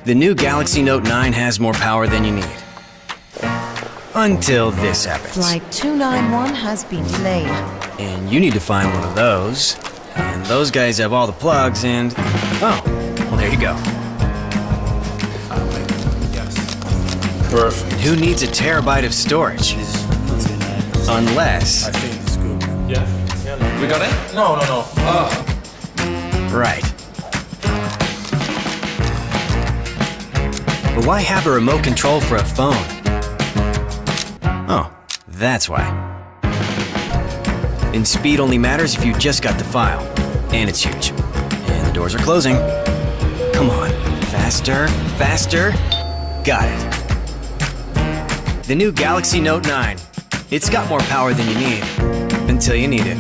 The new Galaxy Note 9 has more power than you need. Until this happens. Flight 291 has been delayed. And you need to find one of those. And those guys have all the plugs and... Oh, well there you go. Yes. Perfect. Who needs a terabyte of storage? Unless... I think it's good. Yeah. We got it? No. Right. But why have a remote control for a phone? Oh, that's why. And speed only matters if you just got the file. And it's huge. And the doors are closing. Come on. Faster, faster. Got it. The new Galaxy Note 9. It's got more power than you need. Until you need it.